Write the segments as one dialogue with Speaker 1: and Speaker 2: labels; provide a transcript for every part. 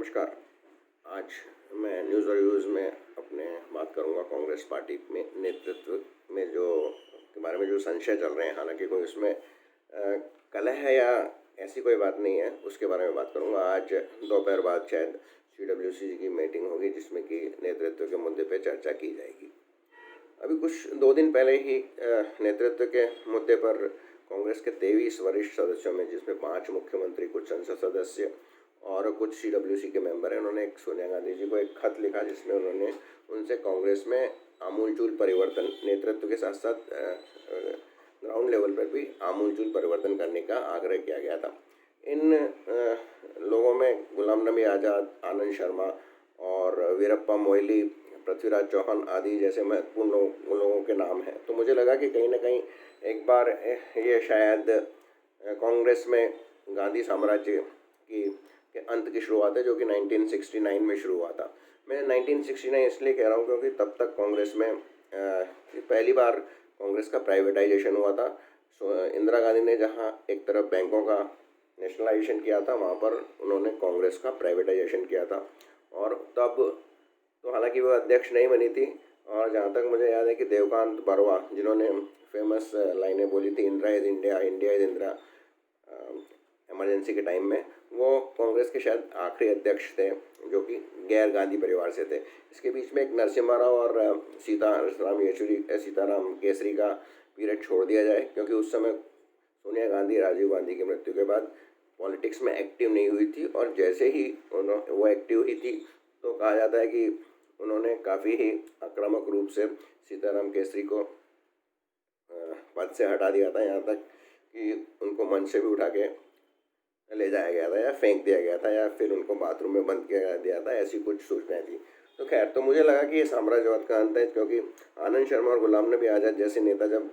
Speaker 1: नमस्कार। आज मैं न्यूज़ और व्यूज़ में अपने बात करूंगा कांग्रेस पार्टी में नेतृत्व में जो के बारे में जो संशय चल रहे हैं। हालांकि कोई उसमें कलह है या ऐसी कोई बात नहीं है, उसके बारे में बात करूंगा। आज दोपहर बाद शायद CWC की मीटिंग होगी जिसमें कि नेतृत्व के मुद्दे पर चर्चा की जाएगी। अभी कुछ 2 दिन पहले ही नेतृत्व के मुद्दे पर कांग्रेस के 23 वरिष्ठ सदस्यों में, जिसमें 5 मुख्यमंत्री, कुछ संसद सदस्य और कुछ CWC के मेंबर हैं, उन्होंने एक सोनिया गांधी जी को एक खत लिखा जिसमें उन्होंने उनसे कांग्रेस में आमूलचूल परिवर्तन, नेतृत्व के साथ साथ ग्राउंड लेवल पर भी आमूलचूल परिवर्तन करने का आग्रह किया गया था। इन लोगों में गुलाम नबी आज़ाद, आनंद शर्मा और वीरप्पा मोइली, पृथ्वीराज चौहान आदि जैसे महत्वपूर्ण लोगों के नाम हैं। तो मुझे लगा कि कहीं ना कहीं एक बार ये शायद कांग्रेस में गांधी साम्राज्य के अंत की शुरुआत है, जो कि 1969 में शुरू हुआ था। मैं 1969 इसलिए कह रहा हूँ क्योंकि तब तक कांग्रेस में पहली बार कांग्रेस का प्राइवेटाइजेशन हुआ था। इंदिरा गांधी ने जहाँ एक तरफ बैंकों का नेशनलाइजेशन किया था, वहाँ पर उन्होंने कांग्रेस का प्राइवेटाइजेशन किया था। और तब तो हालांकि वो अध्यक्ष नहीं बनी थी, और जहाँ तक मुझे याद है कि देवकांत बरवा, जिन्होंने फेमस लाइनें बोली थी, Indira is India, India is Indira, emergency के टाइम में, वो कांग्रेस के शायद आखिरी अध्यक्ष थे जो कि गैर गांधी परिवार से थे। इसके बीच में एक नरसिम्हा राव और सीताराम केसरी का पीरियड छोड़ दिया जाए, क्योंकि उस समय सोनिया गांधी, राजीव गांधी की मृत्यु के बाद पॉलिटिक्स में एक्टिव नहीं हुई थी, और जैसे ही वो एक्टिव हुई थी तो कहा जाता है कि उन्होंने काफ़ी ही आक्रामक रूप से सीताराम केसरी को पद से हटा दिया था, यहाँ तक कि उनको मंच से भी उठा के ले जाया गया था या फेंक दिया गया था, या फिर उनको बाथरूम में बंद किया दिया था, ऐसी कुछ सूचनाएं थी। तो खैर, तो मुझे लगा कि ये साम्राज्यवाद का अंत है, क्योंकि आनंद शर्मा और गुलाम नबी आज़ाद जैसे नेता जब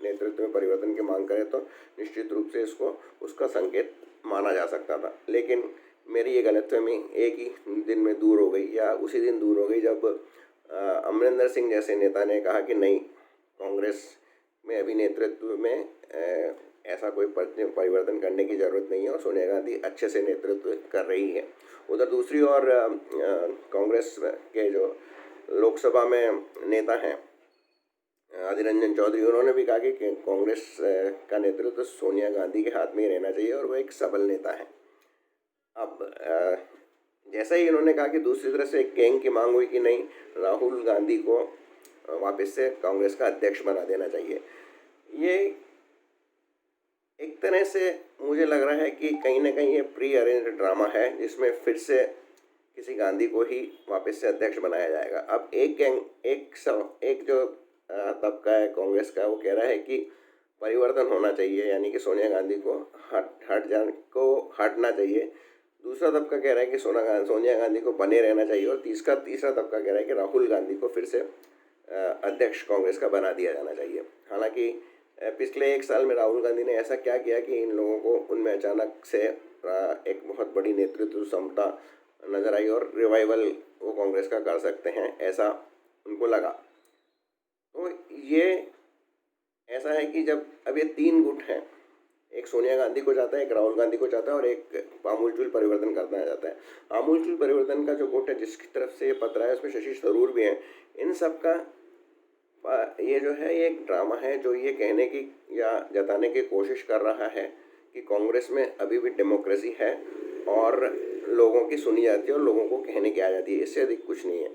Speaker 1: नेतृत्व में परिवर्तन की मांग करें तो निश्चित रूप से इसको उसका संकेत माना जा सकता था। लेकिन मेरी ये गलतफहमी एक ही दिन में दूर हो गई, या उसी दिन दूर हो गई जब अमरिंदर सिंह जैसे नेता ने कहा कि नहीं, कांग्रेस में अभी नेतृत्व में ऐसा कोई परिवर्तन करने की ज़रूरत नहीं है, और सोनिया गांधी अच्छे से नेतृत्व कर रही है। उधर दूसरी ओर कांग्रेस के जो लोकसभा में नेता हैं अधीर रंजन चौधरी, उन्होंने भी कहा कि कांग्रेस का नेतृत्व सोनिया गांधी के हाथ में ही रहना चाहिए और वो एक सबल नेता है। अब जैसा ही इन्होंने कहा कि दूसरी तरफ से एक गैंग की मांग हुई कि नहीं, राहुल गांधी को वापस से कांग्रेस का अध्यक्ष बना देना चाहिए। ये एक तरह से मुझे लग रहा है कि कहीं ना कहीं ये प्री अरेंज्ड ड्रामा है, जिसमें फिर से किसी गांधी को ही वापस से अध्यक्ष बनाया जाएगा। अब एक गैंग, एक जो तबका है कांग्रेस का, वो कह रहा है कि परिवर्तन होना चाहिए, यानी कि सोनिया गांधी को हटना चाहिए। दूसरा तबका कह रहा है कि सोनिया गांधी को बने रहना चाहिए, और तीसरा तबका कह रहा है कि राहुल गांधी को फिर से अध्यक्ष कांग्रेस का बना दिया जाना चाहिए। हालांकि पिछले 1 साल में राहुल गांधी ने ऐसा क्या किया कि इन लोगों को उनमें अचानक से एक बहुत बड़ी नेतृत्व क्षमता नजर आई, और रिवाइवल वो कांग्रेस का कर सकते हैं, ऐसा उनको लगा। तो ये ऐसा है कि जब अब ये 3 गुट हैं, एक सोनिया गांधी को चाहता है, एक राहुल गांधी को चाहता है, और एक आमूलचूल परिवर्तन करना चाहता है। आमूलचूल परिवर्तन का जो गुट है, जिसकी तरफ से ये पत्र है, उसमें शशि थरूर भी हैं। इन सब का ये जो है, ये एक ड्रामा है जो ये कहने की या जताने की कोशिश कर रहा है कि कांग्रेस में अभी भी डेमोक्रेसी है और लोगों की सुनी जाती है और लोगों को कहने की आ जाती है, इससे अधिक कुछ नहीं है।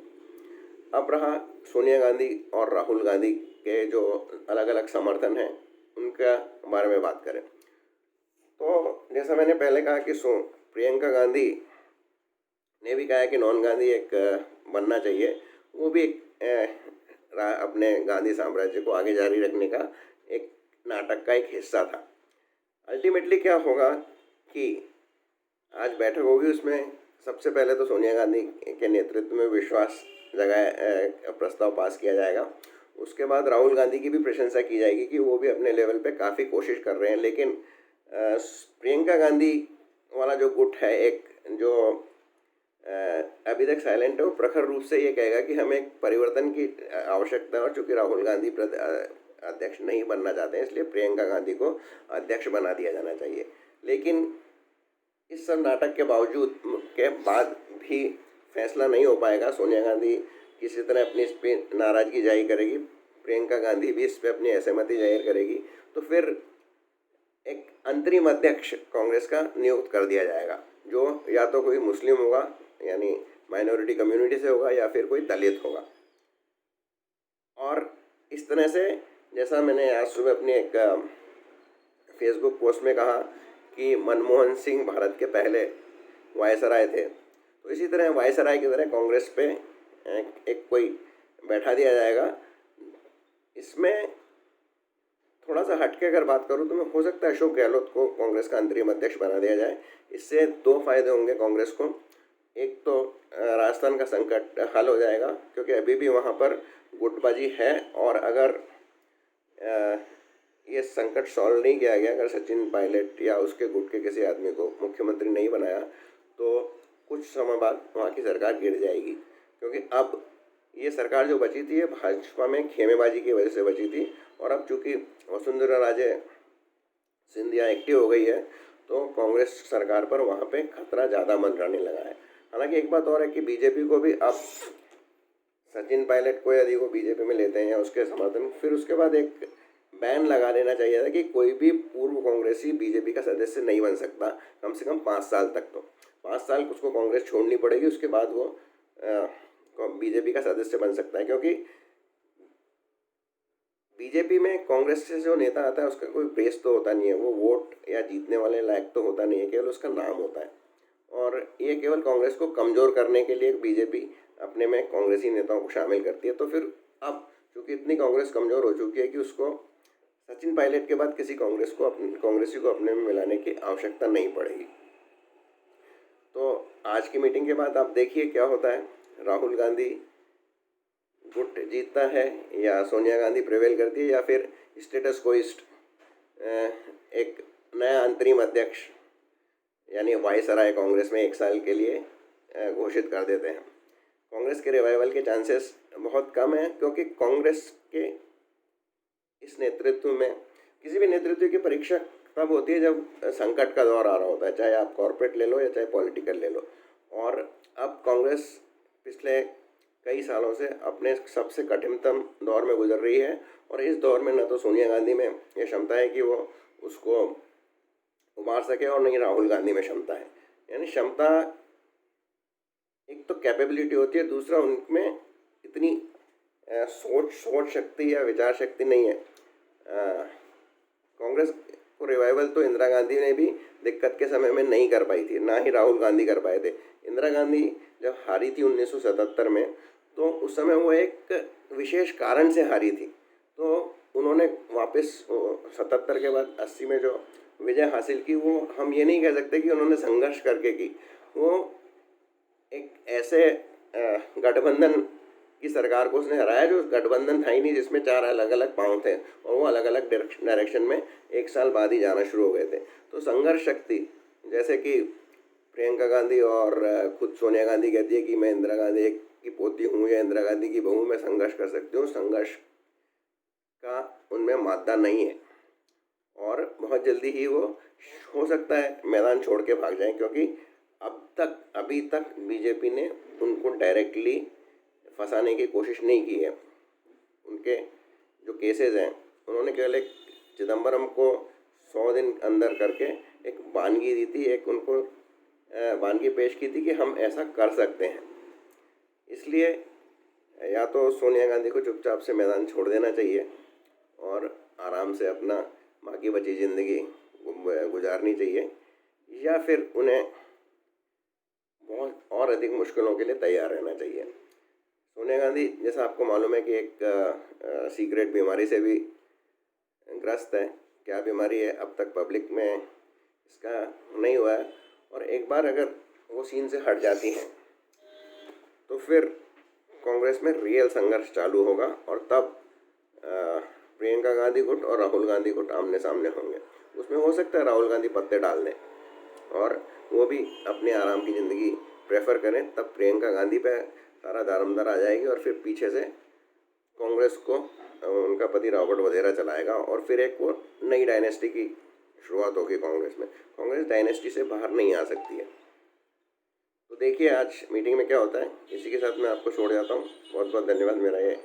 Speaker 1: अब रहा सोनिया गांधी और राहुल गांधी के जो अलग अलग समर्थन हैं, उनका बारे में बात करें तो जैसा मैंने पहले कहा कि प्रियंका गांधी ने भी कहा है कि नॉन गांधी एक बनना चाहिए। वो भी अपने गांधी साम्राज्य को आगे जारी रखने का एक नाटक का एक हिस्सा था। अल्टीमेटली क्या होगा कि आज बैठक होगी, उसमें सबसे पहले तो सोनिया गांधी के नेतृत्व में विश्वास जगाए प्रस्ताव पास किया जाएगा। उसके बाद राहुल गांधी की भी प्रशंसा की जाएगी कि वो भी अपने लेवल पे काफ़ी कोशिश कर रहे हैं। लेकिन प्रियंका गांधी वाला जो गुट है, एक जो अभी तक साइलेंट है, वो प्रखर रूप से ये कहेगा कि हमें परिवर्तन की आवश्यकता है, और चूँकि राहुल गांधी अध्यक्ष नहीं बनना चाहते हैं, इसलिए प्रियंका गांधी को अध्यक्ष बना दिया जाना चाहिए। लेकिन इस सब नाटक के बावजूद के बाद भी फैसला नहीं हो पाएगा, सोनिया गांधी किसी तरह अपनी इस पर नाराज़गी जाहिर करेगी, प्रियंका गांधी भी इस पर अपनी असहमति जाहिर करेगी, तो फिर एक अंतरिम अध्यक्ष कांग्रेस का नियुक्त कर दिया जाएगा, जो या तो कोई मुस्लिम होगा यानी माइनॉरिटी कम्युनिटी से होगा या फिर कोई दलित होगा। और इस तरह से जैसा मैंने आज सुबह अपनी एक फेसबुक पोस्ट में कहा कि मनमोहन सिंह भारत के पहले वायसराय थे, तो इसी तरह वायसराय की तरह कांग्रेस पे एक कोई बैठा दिया जाएगा। इसमें थोड़ा सा हटके अगर बात करूँ तो मैं हो सकता है अशोक गहलोत को कांग्रेस का अंतरिम अध्यक्ष बना दिया जाए। इससे दो फायदे होंगे कांग्रेस को। एक तो राजस्थान का संकट हल हो जाएगा, क्योंकि अभी भी वहाँ पर गुटबाजी है, और अगर ये संकट सॉल्व नहीं किया गया, अगर सचिन पायलट या उसके गुट के किसी आदमी को मुख्यमंत्री नहीं बनाया, तो कुछ समय बाद वहाँ की सरकार गिर जाएगी। क्योंकि अब ये सरकार जो बची थी ये भाजपा में खेमेबाजी की वजह से बची थी, और अब चूँकि वसुंधरा राजे सिंधिया एक्टिव हो गई है, तो कांग्रेस सरकार पर वहाँ पे खतरा ज़्यादा मंडराने लगा है। हालांकि एक बात और है कि बीजेपी को भी अब सचिन पायलट को यदि वो बीजेपी में लेते हैं या उसके समर्थन, फिर उसके बाद एक बैन लगा देना चाहिए था कि कोई भी पूर्व कांग्रेसी बीजेपी का सदस्य नहीं बन सकता, कम से कम 5 साल तक। तो 5 साल उसको कांग्रेस छोड़नी पड़ेगी, उसके बाद वो बीजेपी का सदस्य बन सकता है। क्योंकि बीजेपी में कांग्रेस से जो नेता आता है उसका कोई बेस तो होता नहीं है, वो वोट या जीतने वाले लायक तो होता नहीं है, केवल उसका नाम होता है। और ये केवल कांग्रेस को कमज़ोर करने के लिए बीजेपी अपने में कांग्रेसी नेताओं को शामिल करती है। तो फिर अब चूँकि इतनी कांग्रेस कमज़ोर हो चुकी है कि उसको सचिन पायलट के बाद किसी कांग्रेसी को अपने में मिलाने की आवश्यकता नहीं पड़ेगी। तो आज की मीटिंग के बाद आप देखिए क्या होता है, राहुल गांधी गुट जीतता है या सोनिया गांधी प्रिवेल करती है, या फिर स्टेटस कोइस्ट एक नया अंतरिम अध्यक्ष यानी वायसराय कांग्रेस में 1 साल के लिए घोषित कर देते हैं। कांग्रेस के रिवाइवल के चांसेस बहुत कम हैं, क्योंकि कांग्रेस के इस नेतृत्व में किसी भी नेतृत्व की परीक्षा तब होती है जब संकट का दौर आ रहा होता है, चाहे आप कॉर्पोरेट ले लो या चाहे पॉलिटिकल ले लो। और अब कांग्रेस पिछले कई सालों से अपने सबसे कठिनतम दौर में गुजर रही है, और इस दौर में न तो सोनिया गांधी में ये क्षमता है कि वो उसको उबार सके, और नहीं राहुल गांधी में क्षमता है। यानी क्षमता एक तो कैपेबिलिटी होती है, दूसरा उनमें इतनी सोच शक्ति या विचार शक्ति नहीं है। कांग्रेस को रिवाइवल तो इंदिरा गांधी ने भी दिक्कत के समय में नहीं कर पाई थी, ना ही राहुल गांधी कर पाए थे। इंदिरा गांधी जब हारी थी 1977 में, तो उस समय वो एक विशेष कारण से हारी थी, तो उन्होंने वापस 77 के बाद 80 में जो विजय हासिल की, वो हम ये नहीं कह सकते कि उन्होंने संघर्ष करके की। वो एक ऐसे गठबंधन की सरकार को उसने हराया जो गठबंधन था ही नहीं, जिसमें 4 अलग अलग पाँव थे, और वो अलग अलग डायरेक्शन में 1 साल बाद ही जाना शुरू हो गए थे। तो संघर्ष शक्ति, जैसे कि प्रियंका गांधी और खुद सोनिया गांधी कहती है कि मैं इंदिरा गांधी की पोती हूँ या इंदिरा गांधी की बहू, मैं संघर्ष कर सकती हूँ, संघर्ष का उनमें मादा नहीं है, और बहुत जल्दी ही वो हो सकता है मैदान छोड़ के भाग जाएं। क्योंकि अभी तक बीजेपी ने उनको डायरेक्टली फंसाने की कोशिश नहीं की है। उनके जो केसेस हैं, उन्होंने केवल एक चिदम्बरम को 100 दिन अंदर करके एक वानगी दी थी, एक उनको वानगी पेश की थी कि हम ऐसा कर सकते हैं। इसलिए या तो सोनिया गांधी को चुपचाप से मैदान छोड़ देना चाहिए और आराम से अपना बाकी बची ज़िंदगी गुजारनी चाहिए, या फिर उन्हें बहुत और अधिक मुश्किलों के लिए तैयार रहना चाहिए। सोनिया गांधी, जैसा आपको मालूम है कि एक सीक्रेट बीमारी से भी ग्रस्त है। क्या बीमारी है अब तक पब्लिक में इसका नहीं हुआ है, और एक बार अगर वो सीन से हट जाती हैं तो फिर कांग्रेस में रियल संघर्ष चालू होगा, और तब प्रियंका गांधी गुट और राहुल गांधी गुट आमने सामने होंगे। उसमें हो सकता है राहुल गांधी पत्ते डाल दें और वो भी अपने आराम की ज़िंदगी प्रेफर करें, तब प्रियंका गांधी पे सारा दारोमदार आ जाएगी, और फिर पीछे से कांग्रेस को उनका पति रॉबर्ट वधेरा चलाएगा, और फिर एक वो नई डायनेस्टी की शुरुआत होगी कांग्रेस में। कांग्रेस डायनेस्टी से बाहर नहीं आ सकती है। तो देखिए आज मीटिंग में क्या होता है। इसी के साथ मैं आपको छोड़ जाता हूँ। बहुत बहुत धन्यवाद मेरा ये